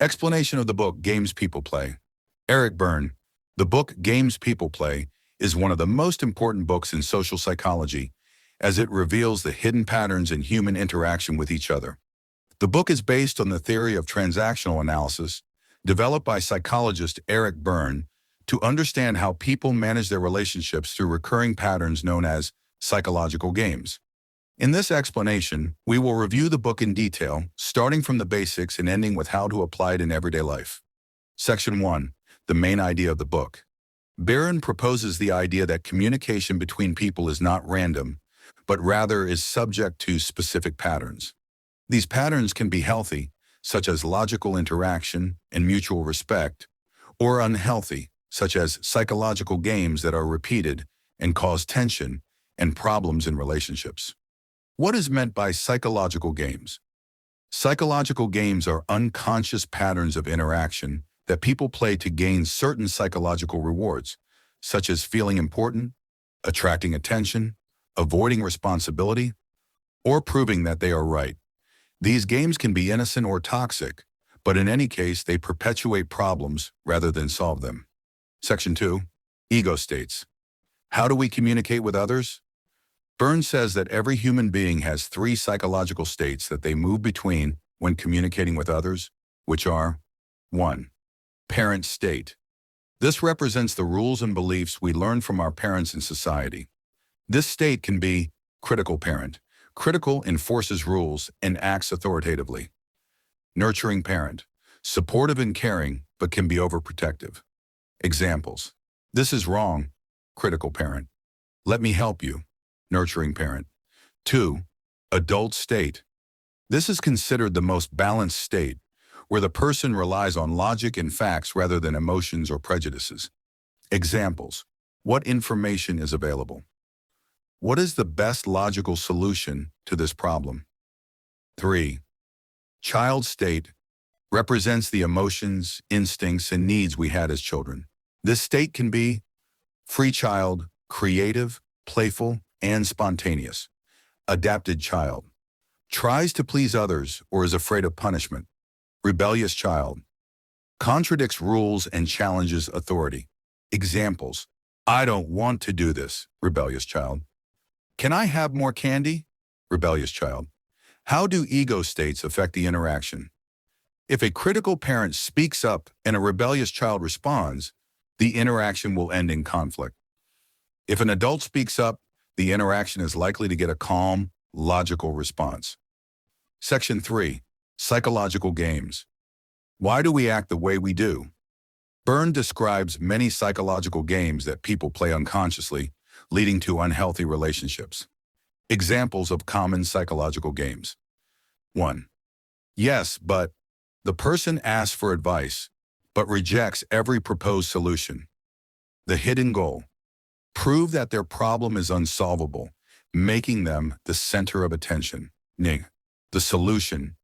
Explanation of the book Games People Play. Eric Berne. The book Games People Play is one of the most important books in social psychology, as it reveals the hidden patterns in human interaction with each other. The book is based on the theory of transactional analysis, developed by psychologist Eric Berne, to understand how people manage their relationships through recurring patterns known as psychological games. In this explanation, we will review the book in detail, starting from the basics and ending with how to apply it in everyday life. Section 1. The main idea of the book. Berne proposes the idea that communication between people is not random, but rather is subject to specific patterns. These patterns can be healthy, such as logical interaction and mutual respect, or unhealthy, such as psychological games that are repeated and cause tension and problems in relationships. What is meant by psychological games? Psychological games are unconscious patterns of interaction that people play to gain certain psychological rewards, such as feeling important, attracting attention, avoiding responsibility, or proving that they are right. These games can be innocent or toxic, but in any case, they perpetuate problems rather than solve them. Section 2. Ego states. How do we communicate with others? Berne says that every human being has 3 psychological states that they move between when communicating with others, which are 1. Parent state. This represents the rules and beliefs we learn from our parents in society. This state can be critical parent. Critical enforces rules and acts authoritatively. Nurturing parent. Supportive and caring, but can be overprotective. Examples. This is wrong. Critical parent. Let me help you. Nurturing parent. 2. Adult state. This is considered the most balanced state, where the person relies on logic and facts rather than emotions or prejudices. Examples. What information is available? What is the best logical solution to this problem? 3. Child state represents the emotions, instincts, and needs we had as children. This state can be free child, creative, playful, and spontaneous. Adapted child. Tries to please others or is afraid of punishment. Rebellious child. Contradicts rules and challenges authority. Examples. I don't want to do this. Rebellious child. Can I have more candy? Rebellious child. How do ego states affect the interaction? If a critical parent speaks up and a rebellious child responds, the interaction will end in conflict. If an adult speaks up, the interaction is likely to get a calm, logical response. Section 3. Psychological games. Why do we act the way we do? Berne describes many psychological games that people play unconsciously, leading to unhealthy relationships. Examples of common psychological games. 1. Yes, but the person asks for advice, but rejects every proposed solution. The hidden goal. Prove that their problem is unsolvable, making them the center of attention. Ning. The solution.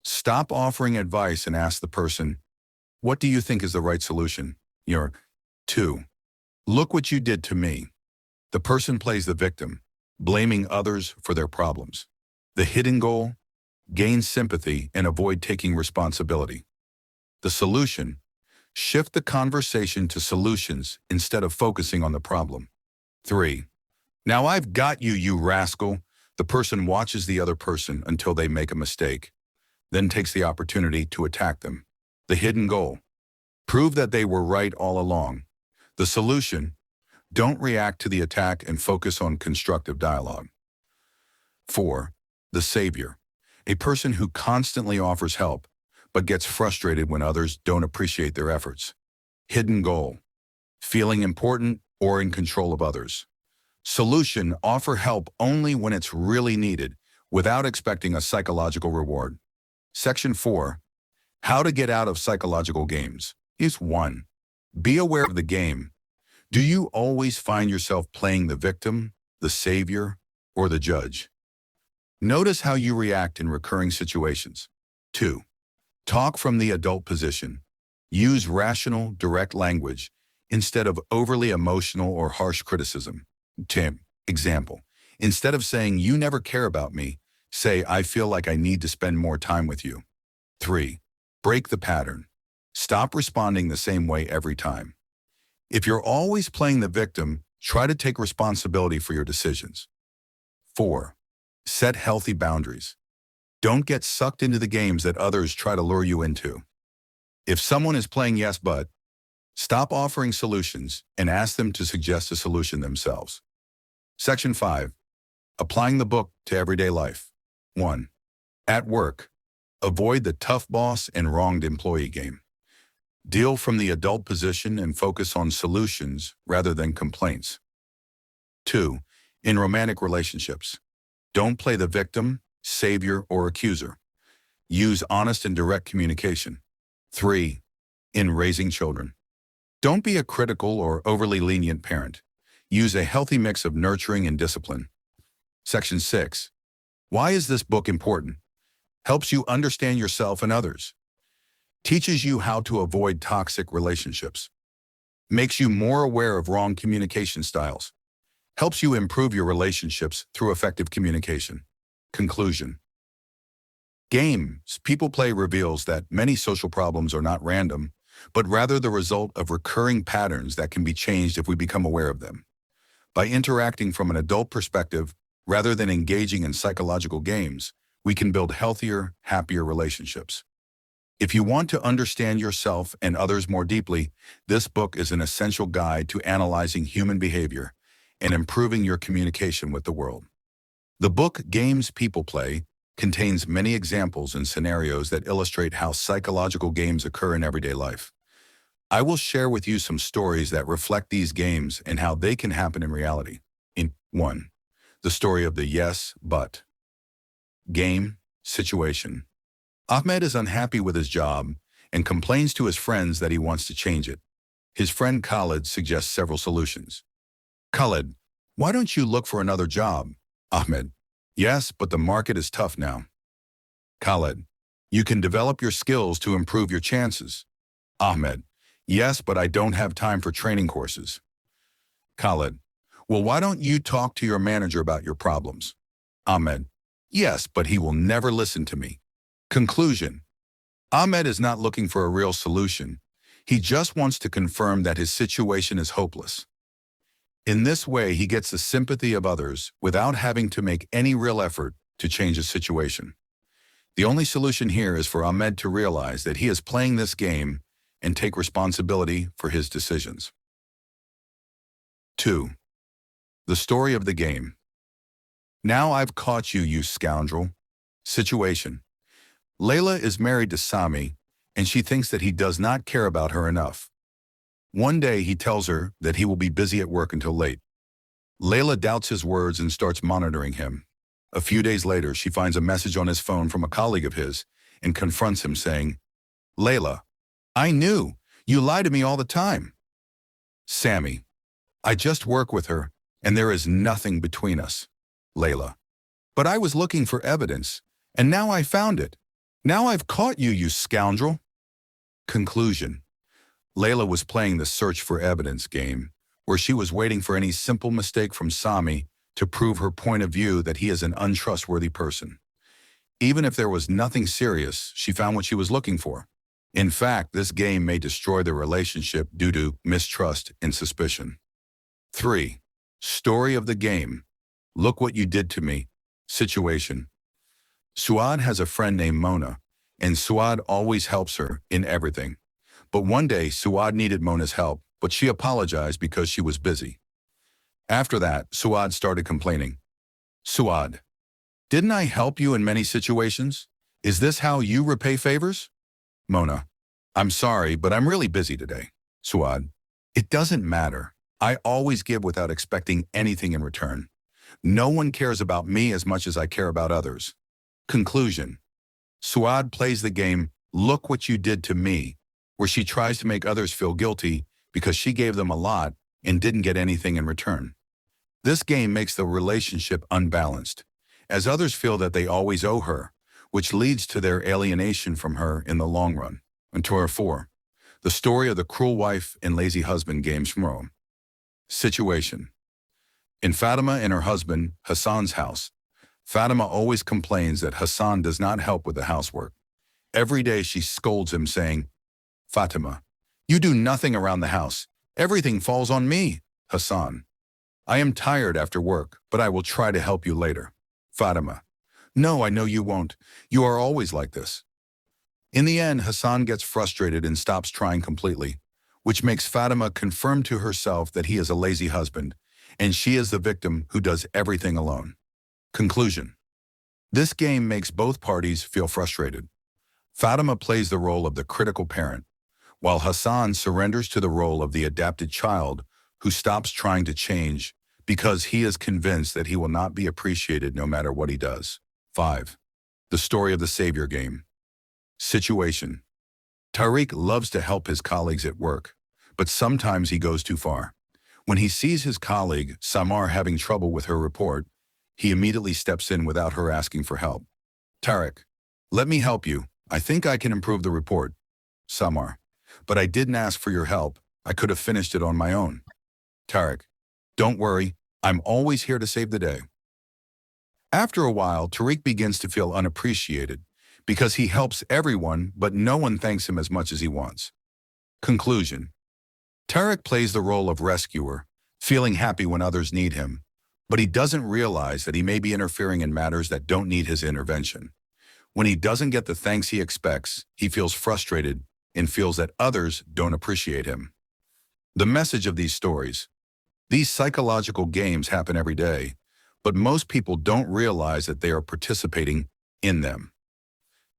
Stop offering advice and ask the person, what do you think is the right solution? 2. Look what you did to me. The person plays the victim, blaming others for their problems. The hidden goal. Gain sympathy and avoid taking responsibility. The solution. Shift the conversation to solutions instead of focusing on the problem. 3. Now I've got you, you rascal. The person watches the other person until they make a mistake, then takes the opportunity to attack them. The hidden goal. Prove that they were right all along. The solution. Don't react to the attack and focus on constructive dialogue. 4. The savior. A person who constantly offers help, but gets frustrated when others don't appreciate their efforts. Hidden goal. Feeling important or in control of others. Solution. Offer help only when it's really needed, without expecting a psychological reward. Section 4. How to get out of psychological games. Is 1. Be aware of the game. Do you always find yourself playing the victim, the savior, or the judge? Notice how you react in recurring situations. 2. Talk from the adult position. Use rational, direct language instead of overly emotional or harsh criticism. Example. Instead of saying, you never care about me, say, I feel like I need to spend more time with you. 3. Break the pattern. Stop responding the same way every time. If you're always playing the victim, try to take responsibility for your decisions. 4. Set healthy boundaries. Don't get sucked into the games that others try to lure you into. If someone is playing yes but, stop offering solutions and ask them to suggest a solution themselves. Section 5. Applying the book to everyday life. 1. At work, avoid the tough boss and wronged employee game. Deal from the adult position and focus on solutions rather than complaints. 2. In romantic relationships, don't play the victim, savior, or accuser. Use honest and direct communication. 3. In raising children, don't be a critical or overly lenient parent. Use a healthy mix of nurturing and discipline. Section 6. Why is this book important? Helps you understand yourself and others. Teaches you how to avoid toxic relationships. Makes you more aware of wrong communication styles. Helps you improve your relationships through effective communication. Conclusion. Games People Play reveals that many social problems are not random, but rather the result of recurring patterns that can be changed if we become aware of them. By interacting from an adult perspective, rather than engaging in psychological games, we can build healthier, happier relationships. If you want to understand yourself and others more deeply, this book is an essential guide to analyzing human behavior and improving your communication with the world. The book Games People Play contains many examples and scenarios that illustrate how psychological games occur in everyday life. I will share with you some stories that reflect these games and how they can happen in reality. 1. The story of the yes, but. Game, situation. Ahmed is unhappy with his job and complains to his friends that he wants to change it. His friend Khalid suggests several solutions. Khalid, why don't you look for another job? Ahmed, yes, but the market is tough now. Khalid, you can develop your skills to improve your chances. Ahmed, yes, but I don't have time for training courses. Khalid, well, why don't you talk to your manager about your problems? Ahmed, yes, but he will never listen to me. Conclusion. Ahmed is not looking for a real solution. He just wants to confirm that his situation is hopeless. In this way, he gets the sympathy of others without having to make any real effort to change his situation. The only solution here is for Ahmed to realize that he is playing this game and take responsibility for his decisions. 2. The story of the game. Now I've caught you, you scoundrel. Situation. Layla is married to Sami, and she thinks that he does not care about her enough. One day he tells her that he will be busy at work until late. Layla doubts his words and starts monitoring him. A few days later, she finds a message on his phone from a colleague of his and confronts him saying, Layla, I knew. You lie to me all the time. Sami, I just work with her, and there is nothing between us. Layla, but I was looking for evidence, and now I found it. Now I've caught you, you scoundrel. Conclusion. Layla was playing the search for evidence game, where she was waiting for any simple mistake from Sami to prove her point of view that he is an untrustworthy person. Even if there was nothing serious, she found what she was looking for. In fact, this game may destroy the relationship due to mistrust and suspicion. 3. Story of the game. Look what you did to me. Situation. Suad has a friend named Mona, and Suad always helps her in everything. But one day, Suad needed Mona's help, but she apologized because she was busy. After that, Suad started complaining. Suad, didn't I help you in many situations? Is this how you repay favors? Mona, I'm sorry, but I'm really busy today. Suad, it doesn't matter. I always give without expecting anything in return. No one cares about me as much as I care about others. Conclusion. Suad plays the game, Look What You Did to Me, where she tries to make others feel guilty because she gave them a lot and didn't get anything in return. This game makes the relationship unbalanced, as others feel that they always owe her, which leads to their alienation from her in the long run. And 4. The story of the cruel wife and lazy husband games from Rome. Situation. In Fatima and her husband, Hassan's house, Fatima always complains that Hassan does not help with the housework. Every day she scolds him, saying, Fatima, you do nothing around the house. Everything falls on me. Hassan, I am tired after work, but I will try to help you later. Fatima, no, I know you won't. You are always like this. In the end, Hassan gets frustrated and stops trying completely, which makes Fatima confirm to herself that he is a lazy husband, and she is the victim who does everything alone. Conclusion. This game makes both parties feel frustrated. Fatima plays the role of the critical parent, while Hassan surrenders to the role of the adapted child who stops trying to change because he is convinced that he will not be appreciated no matter what he does. 5. The story of the savior game. Situation. Tariq loves to help his colleagues at work, but sometimes he goes too far. When he sees his colleague, Samar, having trouble with her report, he immediately steps in without her asking for help. Tariq, let me help you. I think I can improve the report. Samar, but I didn't ask for your help. I could have finished it on my own. Tariq, don't worry. I'm always here to save the day. After a while, Tariq begins to feel unappreciated because he helps everyone, but no one thanks him as much as he wants. Conclusion. Tariq plays the role of rescuer, feeling happy when others need him, but he doesn't realize that he may be interfering in matters that don't need his intervention. When he doesn't get the thanks he expects, he feels frustrated and feels that others don't appreciate him. The message of these stories. These psychological games happen every day, but most people don't realize that they are participating in them.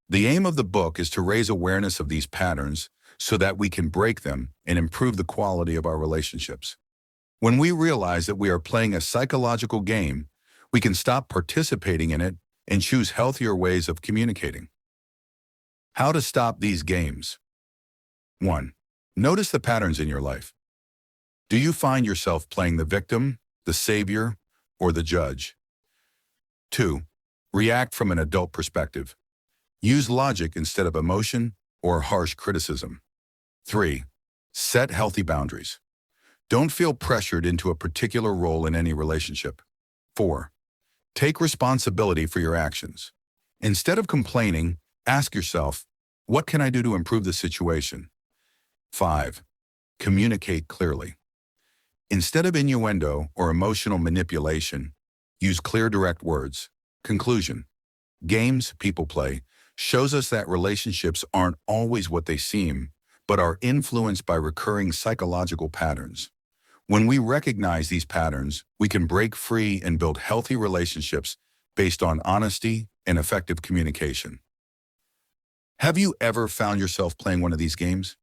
The aim of the book is to raise awareness of these patterns so that we can break them and improve the quality of our relationships. When we realize that we are playing a psychological game, we can stop participating in it and choose healthier ways of communicating. How to stop these games. 1. Notice the patterns in your life. Do you find yourself playing the victim, the savior, or the judge? 2. React from an adult perspective. Use logic instead of emotion or harsh criticism. 3. Set healthy boundaries. Don't feel pressured into a particular role in any relationship. 4. Take responsibility for your actions. Instead of complaining, ask yourself, what can I do to improve the situation? 5. Communicate clearly. Instead of innuendo or emotional manipulation, use clear, direct words. Conclusion. Games people play shows us that relationships aren't always what they seem, but are influenced by recurring psychological patterns. When we recognize these patterns, we can break free and build healthy relationships based on honesty and effective communication. Have you ever found yourself playing one of these games?